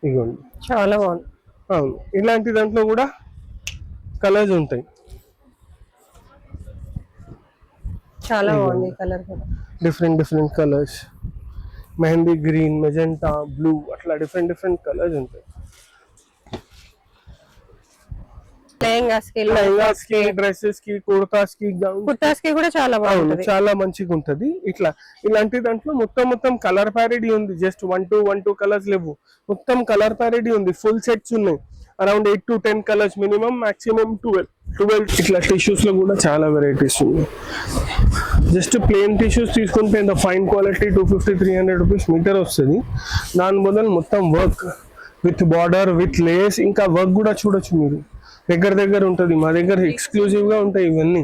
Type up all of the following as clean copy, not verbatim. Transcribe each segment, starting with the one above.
ఇగోండి చాలా బాగుంది. అవును, ఇలాంటి దాంట్లో కూడా కలర్స్ ఉంటాయి. చాలా బాగుంది ఈ కలర్ కూడా. Different colours, mehndi green, magenta, blue, అట్లా డిఫరెంట్ కలర్స్ ఉంటాయి. లెహంగాస్ కి, డ్రెస్సెస్ కి, కుర్తాస్ కి, కుర్తాస్ కి కూడా చాలా బాగుంటుంది. చాలా మంచిగా ఉంటది. ఇలాంటి దాంట్లో మొత్తం కలర్ ప్యారిటీ ఉంది. జస్ట్ 1 2 కలర్స్ లేవు, మొత్తం కలర్ ప్యారిటీ ఉంది. ఫుల్ సెట్స్ ఉన్నాయి. Around 8 to 10 colours minimum, maximum 12. ఇట్లా టిష్యూస్ లో కూడా చాలా వెరైటీస్ ఉన్నాయి. జస్ట్ ప్లెయిన్ టిష్యూస్ తీసుకుంటే ఇంత ఫైన్ క్వాలిటీ 250-300 రూపీస్ మీటర్ వస్తుంది. దాని బదులు మొత్తం work with border, with lace, ఇంకా వర్క్ కూడా చూడొచ్చు మీరు. దగ్గర ఉంటుంది. మా దగ్గర ఎక్స్క్లూజివ్ గా ఉంటాయి ఇవన్నీ,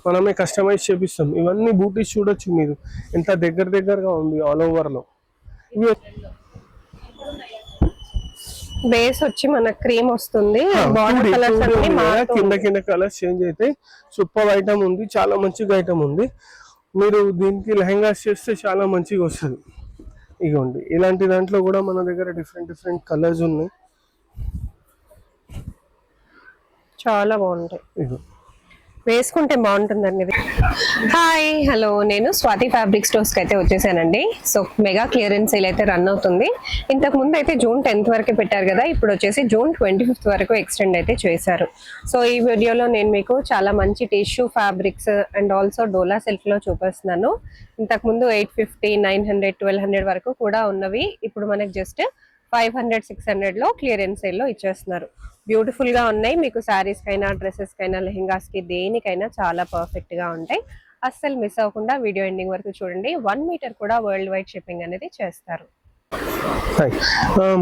మనమే కస్టమైజ్ చేపిస్తాం. ఇవన్నీ బూటీస్ చూడొచ్చు మీరు, ఎంత దగ్గరగా ఉంది ఆల్ ఓవర్ లో. బేస్ వచ్చి మన క్రీమ్ వస్తుంది. కింద కలర్స్ చేంజ్ అయితే సూపర్ ఐటమ్ ఉంది, చాలా మంచిగా ఐటమ్ ఉంది. మీరు దీనికి లెహంగాస్ చేస్తే చాలా మంచిగా వస్తుంది. ఇగోండి ఇలాంటి దాంట్లో కూడా మన దగ్గర డిఫరెంట్ కలర్స్ ఉన్నాయి. చాలా బాగుంటాయి, వేసుకుంటే బాగుంటుందండి. హాయ్, హలో, నేను స్వాతి ఫ్యాబ్రిక్ స్టోర్స్ కి అయితే వచ్చేసానండి. సో మెగా క్లియరెన్స్ సేల్ అయితే రన్ అవుతుంది. ఇంతకు ముందు అయితే June 10th వరకే పెట్టారు కదా, ఇప్పుడు వచ్చేసి June 25th వరకు ఎక్స్టెండ్ అయితే చేశారు. సో ఈ వీడియోలో నేను మీకు చాలా మంచి tissue fabrics and also dola silk లో చూపిస్తున్నాను. ఇంతకు ముందు 850, 900, 1200 వరకు కూడా ఉన్నవి ఇప్పుడు మనకి జస్ట్ 500, 600 లో క్లియరెన్స్ సేల్ లో ఇచ్చేస్తున్నారు. బ్యూటిఫుల్ గా ఉన్నాయి. మీకు శారీస్ కైనా, డ్రెస్సెస్ కైనా, లెహెంగాస్ కి, దేనికైనా చాలా పర్ఫెక్ట్ గా ఉంటాయి. అస్సలు మిస్ అవ్వకుండా వీడియో ఎండింగ్ వరకు చూడండి. 1 మీటర్ కూడా వరల్డ్ వైడ్ షిప్పింగ్ అనేది చేస్తారు.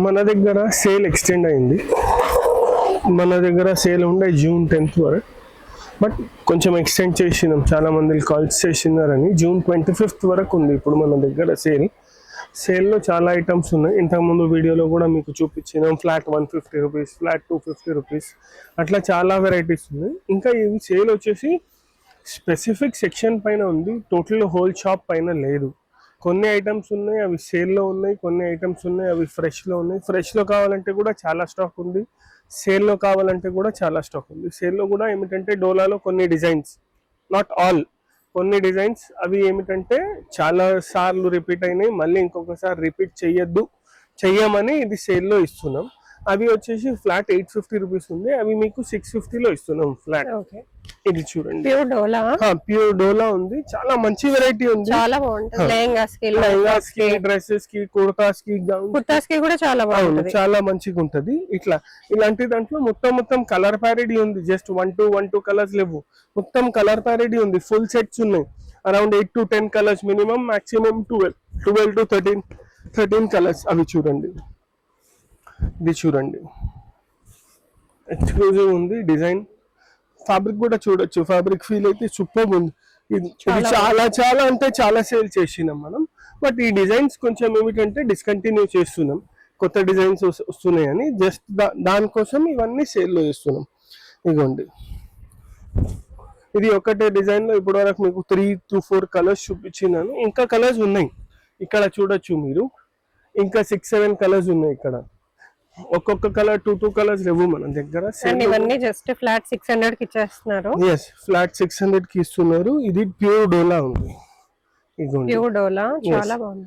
మన దగ్గర సేల్ ఎక్స్టెండ్ అయింది. మన దగ్గర సేల్ ఉండే June 10th వరకు, బట్ కొంచెం ఎక్స్టెండ్ చేసినాం. చాలా మంది కాల్స్ చేసినారని June 25th వరకు ఉంది ఇప్పుడు మన దగ్గర సేల్లో చాలా ఐటమ్స్ ఉన్నాయి. ఇంతకుముందు వీడియోలో కూడా మీకు చూపించినాం. ఫ్లాట్ 150 రూపీస్, ఫ్లాట్ 250 రూపీస్, అట్లా చాలా వెరైటీస్ ఉన్నాయి. ఇంకా ఈ సేల్ వచ్చేసి స్పెసిఫిక్ సెక్షన్ పైన ఉంది, టోటల్ హోల్ షాప్ పైన లేదు. కొన్ని ఐటమ్స్ ఉన్నాయి అవి సేల్లో ఉన్నాయి, కొన్ని ఐటమ్స్ ఉన్నాయి అవి ఫ్రెష్లో ఉన్నాయి. ఫ్రెష్లో కావాలంటే కూడా చాలా స్టాక్ ఉంది, సేల్లో కావాలంటే కూడా చాలా స్టాక్ ఉంది. సేల్లో కూడా ఏమిటంటే డోలాలో కొన్ని డిజైన్స్, నాట్ ఆల్, కొన్ని డిజైన్స్ అవి ఏమిటంటే చాలా సార్లు రిపీట్ అయినాయి, మళ్ళీ ఇంకొకసారి రిపీట్ చెయ్యమని ఇది సేల్లో ఇస్తున్నాం. అవి వచ్చేసి ఫ్లాట్ 850 రూపీస్ ఉంది, అవి మీకు 650లో ఇస్తున్నాం ఫ్లాట్. ఇది చూడండి, ప్యూర్ డోలా ఉంది, చాలా మంచి వెరైటీ ఉంది. చాలా బాగుంటుంది. లెహంగాస్ కి, డ్రెస్సెస్ కి, కుర్తాస్ కి కూడా చాలా బాగుంటుంది, చాలా మంచిగా ఉంటది. ఇలాంటి దాంట్లో మొత్తం కలర్ ప్యారిటీ ఉంది. జస్ట్ 1 2 కలర్స్ లేవు, మొత్తం కలర్ ప్యారిటీ ఉంది. ఫుల్ సెట్స్ ఉన్నాయి. Around 8 to 10 colours minimum, maximum 12 to 13 colours. అవి చూడండి, ఇది చూడండి, ఎక్స్క్లూజివ్ ఉంది డిజైన్. ఫ్యాబ్రిక్ కూడా చూడొచ్చు, ఫ్యాబ్రిక్ ఫీల్ అయితే సూపర్ ఉంది. ఇది చాలా అంటే చాలా సేల్ చేసినాం మనం, బట్ ఈ డిజైన్స్ కొంచెం ఏమిటంటే డిస్కంటిన్యూ చేస్తున్నాం. కొత్త డిజైన్స్ వస్తున్నాయని జస్ట్ దానికోసం ఇవన్నీ సేల్లో చేస్తున్నాం. ఇదిగోండి, ఇది ఒకటే డిజైన్ లో ఇప్పటి వరకు మీకు 3 to 4 కలర్స్ చూపించినాను. ఇంకా కలర్స్ ఉన్నాయి, ఇక్కడ చూడొచ్చు మీరు. ఇంకా 6-7 కలర్స్ ఉన్నాయి. ఇక్కడ ఒక్కొక్క కలర్ 2 కలర్స్ లేవు మన దగ్గర. ఇవన్నీ జస్ట్ ఫ్లాట్ 600 కి ఇచ్చేస్తున్నారు. yes, ఫ్లాట్ 600 కి ఇస్తున్నారు. ఇది ప్యూర్ డోలా ఉంది. ప్యూర్ డోలా చాలా బాగుంది.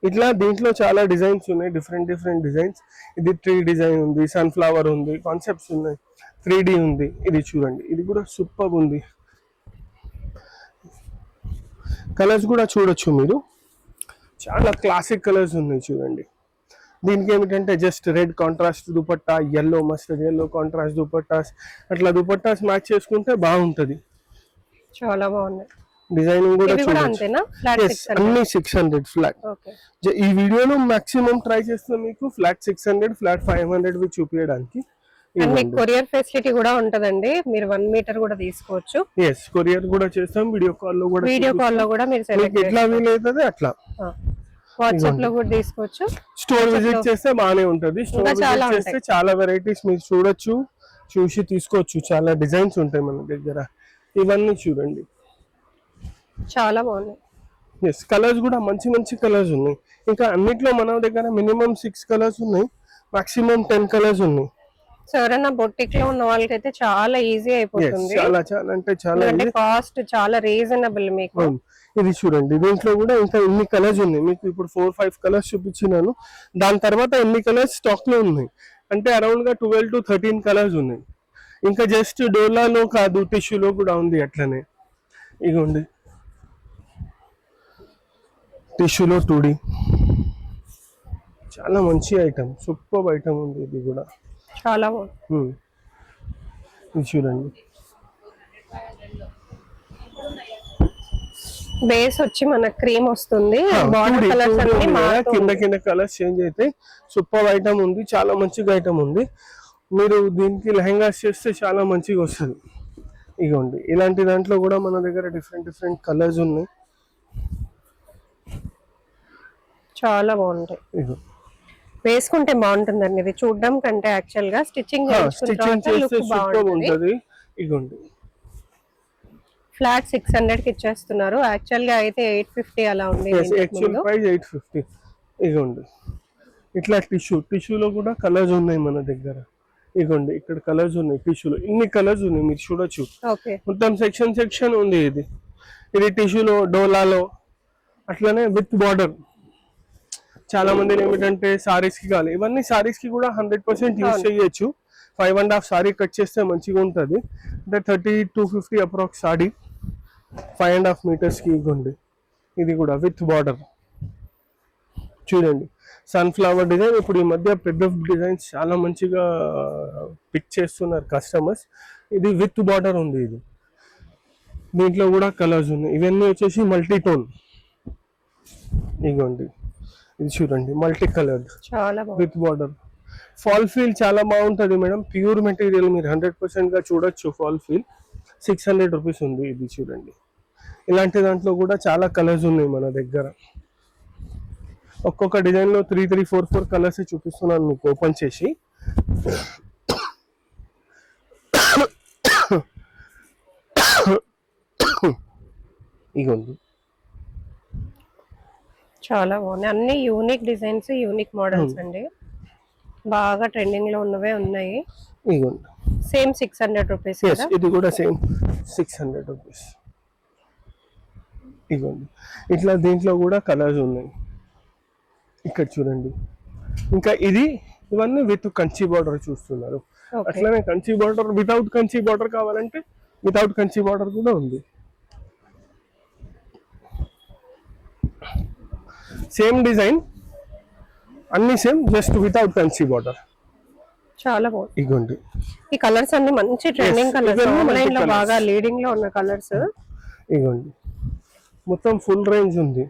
ఇట్లా దీంట్లో చాలా డిజైన్స్ ఉన్నాయి, డిఫరెంట్ డిజైన్స్. ఇది 3 డిజైన్ ఉంది, సన్ఫ్లవర్ ఉంది, కాన్సెప్ట్స్ ఉన్నాయి, 3D ఉంది. ఇది చూడండి, ఇది కూడా సూపర్ ఉంది. కలర్స్ కూడా చూడొచ్చు మీరు, చాలా క్లాసిక్ కలర్స్ ఉన్నాయి చూడండి. దీనికి ఏమిటంటే just red contrast dupatta, yellow, mustard yellow contrast dupattas, అట్లా దుపట్టాస్ మ్యాచ్ చేసుకుంటే బాగుంటది. చాలా బాగుంది. డిజైనింగ్ కూడా అన్ని 600 ఫ్లాట్. ఈ వీడియోలో మాక్సిమం ట్రై చేస్తాం మీకు ఫ్లాట్ 600, ఫ్లాట్ 500 చూపించడానికి. కొరియర్ ఫెసిలిటీ కూడా ఉంటదండి, మీరు 1 మీటర్ కూడా తీసుకోవచ్చు. కొరియర్ కూడా చేస్తాం, వీడియో కాల్ లో కూడా మీరు ఎట్లా వీలైతుంది అట్లా వాట్సాప్ లో కూడా తీసుకోవచ్చు. స్టోర్ విజిట్ చేస్తే బాగానే ఉంటది. స్టోర్ విజిట్ చేస్తే చాలా వెరైటీస్ మీరు చూడొచ్చు, చూసి తీసుకోవచ్చు. చాలా డిజైన్స్ ఉంటాయి మన దగ్గర. ఇవన్నీ చూడండి, చాలా బాగున్నాయి. కలర్స్ కూడా మంచి కలర్స్ ఉన్నాయి. ఇంకా అన్నిట్లో మన దగ్గర మినిమం 6 కలర్స్ ఉన్నాయి. మాక్సిమం 10 కలర్స్ ఉన్నాయి. సో ఎవరైనా బొట్టిక్ లో ఉన్న వాళ్ళకైతే చాలా ఈజీ అయిపోతుంది. చాలా చాలా అంటే చాలా కాస్ట్ చాలా రీజనబుల్ మీకు. ఇది చూడండి, దీంట్లో కూడా ఇంకా ఎన్ని కలర్స్ ఉన్నాయి మీకు. ఇప్పుడు 4-5 కలర్స్ చూపించినాను. దాని తర్వాత ఎన్ని కలర్స్ స్టాక్ లో ఉన్నాయి అంటే అరౌండ్ గా 12 to 13 కలర్స్ ఉన్నాయి. ఇంకా జస్ట్ డోలాలో కాదు, టిష్యూలో కూడా ఉంది అట్లనే. ఇగోండి టిష్యూలో 2D చాలా మంచి ఐటమ్, సూపర్ ఐటమ్ ఉంది. ఇది కూడా చాలా బాగుంది. ఇది చూడండి, బేస్ వచ్చి మన క్రీమ్ వస్తుంది. బార్డర్ కలర్స్ అన్ని కింద కింద కలర్స్ చేంజ్ అయితే సూపర్ ఐటమ్ ఉంది, చాలా మంచిగా ఐటమ్ ఉంది. మీరు దీనికి లెహంగాస్ చేస్తే చాలా మంచిగా వస్తుంది. ఇగోండి ఇలాంటి దాంట్లో కూడా మన దగ్గర డిఫరెంట్ డిఫరెంట్ కలర్స్ ఉన్నాయి. చాలా బాగుంటాయి, వేసుకుంటే బాగుంటుందండి. ఇది చూడడం కంటే యాక్చువల్ గా స్టిచ్చింగ్ చేస్తే సూపర్ ఉంటది. ఇగోండి ఫ్లాట్ 600 కి ఇచ్చేస్తున్నారు. యాక్చువల్ గా అయితే 850 అలా ఉంది. Actual price 850. ఇగోండి ఇట్లా టిష్యూలో కూడా కలర్స్ ఉన్నాయి మన దగ్గర. ఇగోండి ఇక్కడ కలర్స్ ఉన్నాయి, టిష్యూలో ఇన్ని కలర్స్ ఉన్నాయి మీరు చూడొచ్చు. మొత్తం సెక్షన్ ఉంది. ఇది టిష్యూలో, డోలాలో, అట్లనే విత్ బార్డర్. చాలా మంది ఏమిటంటే సారీస్ కి కావాలి, ఇవన్నీ సారీస్ కి కూడా 100% యూజ్ చేయొచ్చు. 5.5 సారీ కట్ చేస్తే మంచిగా ఉంటుంది. అంటే 30-50 అప్రాక్స్ సారీ 5.5 meters కి. ఇవ్వండి ఇది కూడా విత్ బార్డర్. చూడండి సన్ఫ్లవర్ డిజైన్. ఇప్పుడు ఈ మధ్య పెద్ద డిజైన్స్ చాలా మంచిగా పిక్ చేస్తున్నారు కస్టమర్స్. ఇది విత్ బార్డర్ ఉంది. ఇది దీంట్లో కూడా కలర్స్ ఉన్నాయి. ఇవన్నీ వచ్చేసి మల్టీ టోన్. ఇగోండి ఇది చూడండి multi colour with border. Fall feel చాలా బాగుంటుంది మేడం. ప్యూర్ మెటీరియల్, మీరు 100% గా చూడొచ్చు. ఫాల్ ఫీల్ 600 rupees ఉంది. ఇది చూడండి ఇలాంటి దాంట్లో కూడా చాలా కలర్స్ ఉన్నాయి మన దగ్గర. ఒక్కొక్క డిజైన్ లో 3-4 కలర్స్ చూపిస్తున్నాను మీకు ఓపెన్ చేసి. ఇగోండి చాలా బాగున్నాయి. అన్ని యూనిక్ డిజైన్స్, యూనిక్ మోడల్స్ అండి. బాగా ట్రెండింగ్ లో ఉన్నవే ఉన్నాయి. ఇగోండి సేమ్ 600 rupees. ఇది కూడా సేమ్ 600 rupees. ఇగోండి ఇట్లా దీంట్లో కూడా కలర్స్ ఉన్నాయి. ఇక్కడ చూడండి ఇంకా ఇవన్నీ విత్ కంచి బార్డర్ చూస్తున్నారు. అట్లానే Kanchi border, without Kanchi border కావాలంటే వితౌట్ కంచి బార్డర్ కూడా ఉంది. సేమ్ డిజైన్, అన్ని same, just without Kanchi border. చాలా బాగుంది. ఇగోండి ఈ కలర్స్ అన్ని మంచి ట్రెండింగ్ కలర్స్, ఆన్లైన్ లో బాగా లీడింగ్ లో ఉన్న కలర్స్. ఇగోండి మొత్తం ఫుల్ రేంజ్ ఉంది.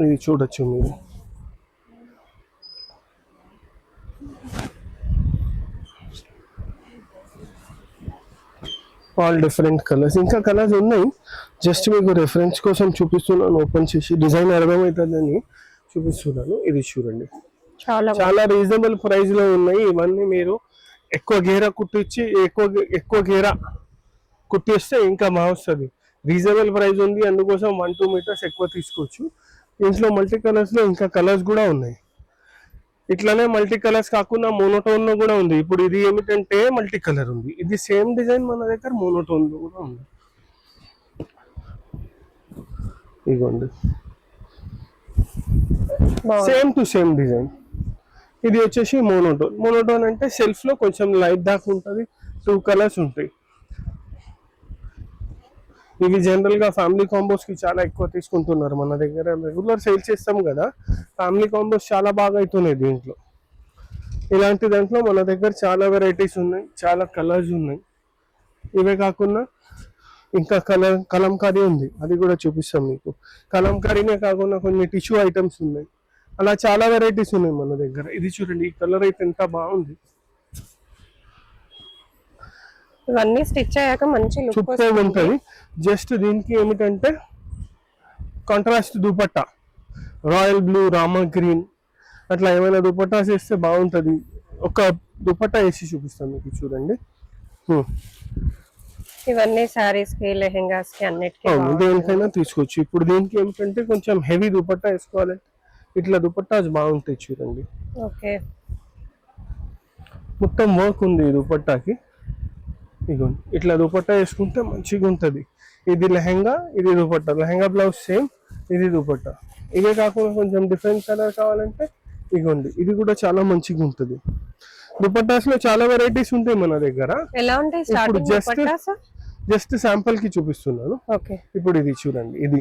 ఇది చూడొచ్చు మీరు. ఆల్ డిఫరెంట్ కలర్స్, ఇంకా కలర్స్ ఉన్నాయి. జస్ట్ మీకు రెఫరెన్స్ కోసం చూపిస్తున్నాను. ఓపెన్ చేసి డిజైన్ అర్థమవుతుందని చూపిస్తున్నాను. ఇది చూడండి చాలా రీజనబుల్ ప్రైస్ లో ఉన్నాయి. ఇవన్నీ మీరు ఎక్కువ గేరా కుట్టించి ఎక్కువ గేరా కుట్టిస్తే ఇంకా బాగా వస్తుంది. రీజనబుల్ ప్రైస్ ఉంది, అందుకోసం 1-2 meters ఎక్కువ తీసుకోవచ్చు. ఇంట్లో మల్టీ కలర్స్ లో ఇంకా కలర్స్ కూడా ఉన్నాయి. ఇట్లానే మల్టీ కలర్స్ కాకుండా మోనోటోన్ లో కూడా ఉంది. ఇప్పుడు ఇది ఏమిటంటే మల్టీ కలర్ ఉంది. ఇది సేమ్ డిజైన్ మన దగ్గర మోనోటోన్ లో కూడా ఉంది. ఇదిగోండి సేమ్ టు సేమ్ డిజైన్. ఇది వచ్చేసి మోనోటోన్ అంటే సెల్ఫ్ లో కొంచెం లైట్ డార్క్ ఉంటుంది. 2 కలర్స్ ఉంటాయి. ఇవి జనరల్ గా ఫ్యామిలీ కాంబోస్ కి చాలా ఎక్కువ తీసుకుంటున్నారు. మన దగ్గర రెగ్యులర్ సేల్ చేస్తాం కదా, ఫ్యామిలీ కాంబోస్ చాలా బాగా అవుతున్నాయి దీంట్లో. ఇలాంటి దాంట్లో మన దగ్గర చాలా వెరైటీస్ ఉన్నాయి, చాలా కలర్స్ ఉన్నాయి. ఇవే కాకుండా ఇంకా కలంకారీ ఉంది, అది కూడా చూపిస్తాం మీకు. కలంకారీనే కాకుండా కొన్ని టిష్యూ ఐటమ్స్ ఉన్నాయి. అలా చాలా వెరైటీస్ ఉన్నాయి మన దగ్గర. ఇది చూడండి, ఈ కలర్ అయితే ఎంత బాగుంది. ఇవన్నీ స్టిచ్ అయ్యాక మంచి లుక్ ఉంటుంది. జస్ట్ దీనికి ఏమిటంటే contrast dupatta, royal blue, Rama green, అట్లా ఏమైనా దుపట్టాస్ వేస్తే బాగుంటుంది. ఒక దుపట్టా వేసి చూపిస్తాను మీకు. చూడండి ఇవన్నీ సారీస్ కి, లెహెంగాస్ కి, అన్నిటికీ దేనికైనా తీసుకోవచ్చు. ఇప్పుడు దీనికి ఏమిటంటే కొంచెం హెవీ దుపట్టా వేసుకోవాలంటే ఇట్లా దుపట్టాస్ బాగుంటాయి చూడండి. ఓకే. మొత్తం వర్క్ ఉంది ఈ దుపట్టాకి. ఇదిగోండి ఇట్లా దుపట్టా వేసుకుంటే మంచిగా ఉంటుంది. ఇది లెహంగా, ఇది దుపట్టా. లెహంగా బ్లౌజ్ సేమ్, ఇది దుపట్టా. ఇదే కాకుండా కొంచెం డిఫరెంట్ కలర్ కావాలంటే ఇదిగోండి ఇది కూడా చాలా మంచిగా ఉంటుంది. దుపట్టాస్ లో చాలా వెరైటీస్ ఉంటాయి మన దగ్గర. ఎలా ఉంటాయి ఇప్పుడు స్టార్టింగ్ జస్ట్ శాంపుల్ కి చూపిస్తున్నాను. ఓకే. ఇప్పుడు ఇది చూడండి, ఇది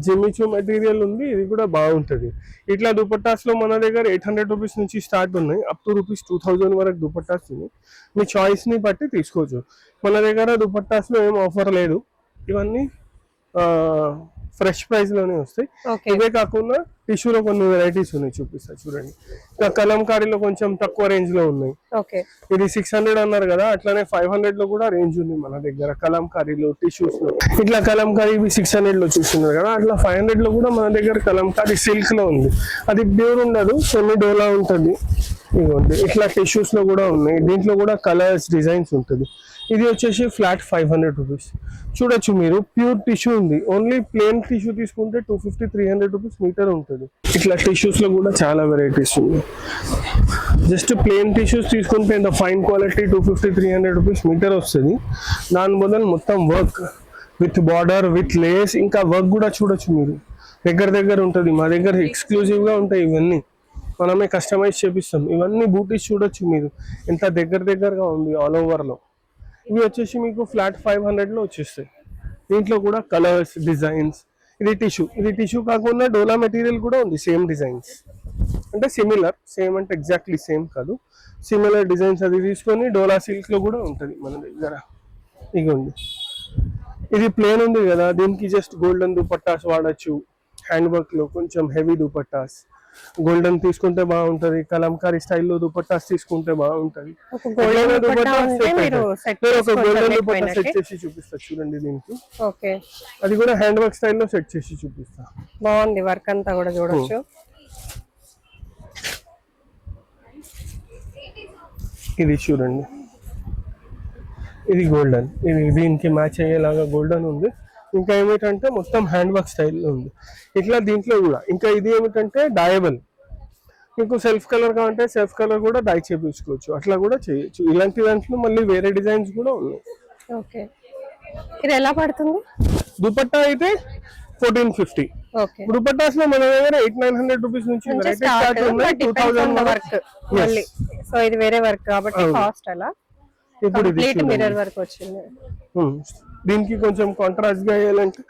జిమిచూ మెటీరియల్ ఉంది, ఇది కూడా బాగుంటది. ఇట్లా దుపట్టాస్ లో మన దగ్గర 800 రూపీస్ నుంచి స్టార్ట్ ఉన్నాయి, అప్ టు రూపీస్ 2000 వరకు దుపట్టాస్ ఉన్నాయి. మీ చాయిస్ ని బట్టి తీసుకోవచ్చు. మన దగ్గర దుపట్టాస్ లో ఏం ఆఫర్ లేదు, ఇవన్నీ ఫ్రెష్ ప్రైస్ లోనే వస్తాయి. ఇవే కాకుండా టిష్యూలో కొన్ని వెరైటీస్ ఉన్నాయి, చూపిస్తా చూడండి. ఇంకా కలంకారీలో కొంచెం తక్కువ రేంజ్ లో ఉన్నాయి. ఇది 600 అన్నారు కదా, అట్లానే 500 లో కూడా రేంజ్ ఉంది మన దగ్గర కలంకారీలో టిష్యూస్ లో. ఇట్లా కలంకారీ 600 లో చూస్తున్నారు కదా, అట్లా 500 లో కూడా మన దగ్గర కలంకారీ సిల్క్ లో ఉంది. అది ప్యూర్ ఉండదు, సెమీ డోలా ఉంటుంది. ఇదిగోండి ఇట్లా టిష్యూస్ లో కూడా ఉన్నాయి. దీంట్లో కూడా కలర్స్ డిజైన్స్ ఉంటుంది. ఇది వచ్చేసి ఫ్లాట్ 500 రూపీస్. చూడొచ్చు మీరు, ప్యూర్ టిష్యూ ఉంది. ఓన్లీ ప్లేన్ టిష్యూ తీసుకుంటే 250-300 రూపీస్ మీటర్ ఉంటుంది. ఇట్లా టిష్యూస్ లో కూడా చాలా వెరైటీస్ ఉన్నాయి. జస్ట్ ప్లేన్ టిష్యూస్ తీసుకుంటే ఇంత ఫైన్ క్వాలిటీ 250-300 రూపీస్ మీటర్ వస్తుంది. దాని బదులు మొత్తం work with border, with lace, ఇంకా వర్క్ కూడా చూడొచ్చు మీరు. దగ్గర ఉంటుంది. మా దగ్గర ఎక్స్క్లూజివ్ గా ఉంటాయి ఇవన్నీ, మనమే కస్టమైజ్ చేపిస్తాం. ఇవన్నీ బూటీస్ చూడొచ్చు మీరు, ఎంత దగ్గరగా ఉంది ఆల్ ఓవర్ లో. ఇవి వచ్చేసి మీకు ఫ్లాట్ 500 లో వచ్చేస్తాయి. దీంట్లో కూడా కలర్స్, డిజైన్స్. ఇది టిష్యూ కాకుండా డోలా మెటీరియల్ కూడా ఉంది, సేమ్ డిజైన్స్. అంటే సిమిలర్, సేమ్ అంటే ఎగ్జాక్ట్లీ సేమ్ కాదు, సిమిలర్ డిజైన్స్. అది తీసుకొని డోలా సిల్క్ లో కూడా ఉంటుంది మన దగ్గర. ఇగోండి ఇది ప్లేన్ ఉంది కదా, దీనికి జస్ట్ గోల్డెన్ దుపట్టాస్ వాడచ్చు. హ్యాండ్ వర్క్ లో కొంచెం హెవీ దుపట్టాస్ గోల్డెన్ తీసుకుంటే బాగుంటది, కలంకారీ స్టైల్లో దుపట్టాస్ తీసుకుంటే బాగుంటది. ఒక గోల్డెన్ దుపట్టా సెట్ చేసి చూపిస్తా చూడండి దీనికి. అది కూడా హ్యాండ్ వర్క్ స్టైల్లో సెట్ చేసి చూపిస్తా. బాగుంది వర్క్ అంతా కూడా చూడొచ్చు. ఇది చూడండి, ఇది గోల్డెన్, ఇది దీనికి మ్యాచ్ అయ్యేలాగా గోల్డెన్ ఉంది. ఇంకా ఏమిటంటే మొత్తం హ్యాండ్ వర్క్ స్టైల్లో ఉంది. ఇట్లా దీంట్లో కూడా ఇంకా ఇది ఏమిటంటే డయబుల్. మీకు సెల్ఫ్ కలర్ కావాలంటే సెల్ఫ్ కలర్ కూడా డై చేయించుకోవచ్చు, అట్లా కూడా చేయొచ్చు. ఇలాంటి దాంట్లో మళ్ళీ వేరే డిజైన్స్ కూడా ఉన్నాయి. ఓకే. ఇది ఎలా పడుతుంది? దుపట్టా అయితే 1450. దుపట్టాస్ లో మన దగ్గర 800-900 రూపీస్ నుంచి వెరైటీ స్టార్ట్ ఉన్నాయి. 2000 వర్క్ మళ్ళీ. సో ఇది వేరే వర్క్ కాబట్టి కాస్ట్ అలా. ఇప్పుడు ఇది మిర్రర్ వర్క్ వచ్చింది. దీనికి కొంచెం కాంట్రాస్ట్ గా వేయాలంటే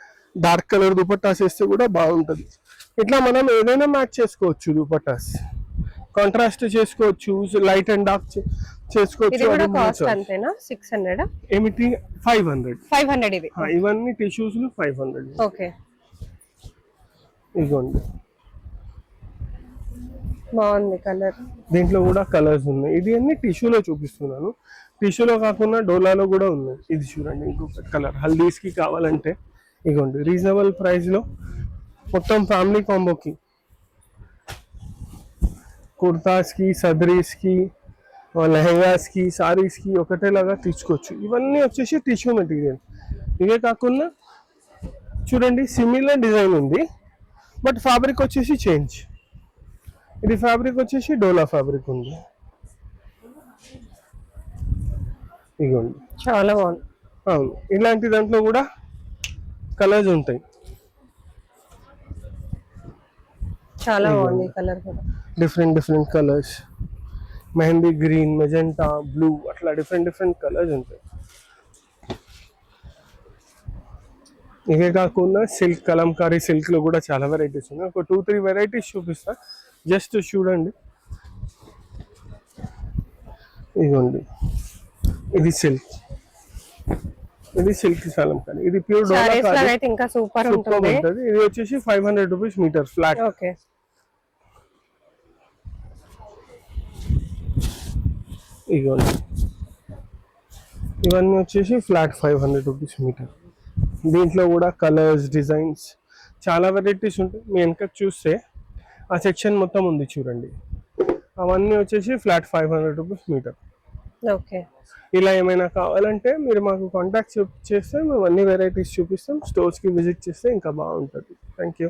డార్క్ కలర్ దుపట్టాస్ వేస్తే కూడా బాగుంటది. ఇట్లా మనం ఏదైనా మ్యాచ్ చేసుకోవచ్చు, దుపట్టాస్ కాంట్రాస్ట్ చేసుకోవచ్చు, లైట్ అండ్ డార్క్ చేసుకోవచ్చు. ఇది కూడా కాస్ట్ అంతేనా? 600 ఏమిటి 500 ఇది. ఇవన్నీ టిష్యూస్ 500. ఓకే. ఇదిగోండి బాగుంది కలర్. దీంట్లో కూడా కలర్స్ ఉన్నాయి. ఇది అన్ని టిష్యూలో చూపిస్తున్నాను. టిష్యూలో కాకుండా డోలాలో కూడా ఉన్నాయి. ఇది చూడండి ఇంకొక కలర్, హల్దీస్ కి కావాలంటే ఇదిగోండి రీజనబుల్ ప్రైస్ లో మొత్తం ఫ్యామిలీ కాంబోకి, కుర్తాస్ కి, సదరీస్ కి, లెహంగాస్ కి, సారీస్ కి ఒకటేలాగా తీసుకోవచ్చు. ఇవన్నీ వచ్చేసి టిష్యూ మెటీరియల్. ఇవే కాకుండా చూడండి సిమిలర్ డిజైన్ ఉంది, బట్ ఫ్యాబ్రిక్ వచ్చేసి చేంజ్. ఇది ఫ్యాబ్రిక్ వచ్చేసి డోలా ఫ్యాబ్రిక్ ఉంది. ఇదిగోండి చాలా బాగుంది. అవును, ఇలాంటి దాంట్లో కూడా కలర్స్ ఉంటాయి. చాలా బాగుంది కలర్ కూడా. Different colours, mehndi green, magenta, blue, అట్లా డిఫరెంట్ కలర్స్ ఉంటాయి. ఇవే కాకుండా సిల్క్, కలంకారీ సిల్క్ లో కూడా చాలా వెరైటీస్ ఉన్నాయి. ఒక 2-3 వెరైటీస్ చూపిస్తా, జస్ట్ చూడండి. ఇదిగోండి ఇది సిల్క్, ఇది సిల్క్ కలంకారీ, ఇది ప్యూర్ డోలా కాదు, ఇంకా సూపర్ ఉంటుంది. ఇది వచ్చేసి 500 రూపీస్ మీటర్ ఫ్లాట్. ఓకే. ఇదిగోండి ఇవన్నీ వచ్చేసి ఫ్లాట్ 500 రూపీస్ మీటర్. దీంట్లో కూడా కలర్స్, డిజైన్స్ చాలా వెరైటీస్ ఉంటాయి. మీ వెనక చూస్తే ఆ సెక్షన్ మొత్తం ఉంది చూడండి, అవన్నీ వచ్చేసి ఫ్లాట్ 500 రూపీస్ మీటర్. ఓకే. ఇలా ఏమైనా కావాలంటే మీరు మాకు కాంటాక్ట్ చేస్తే మేము అన్ని వెరైటీస్ చూపిస్తాం. స్టోర్స్కి విజిట్ చేస్తే ఇంకా బాగుంటుంది. Thank you.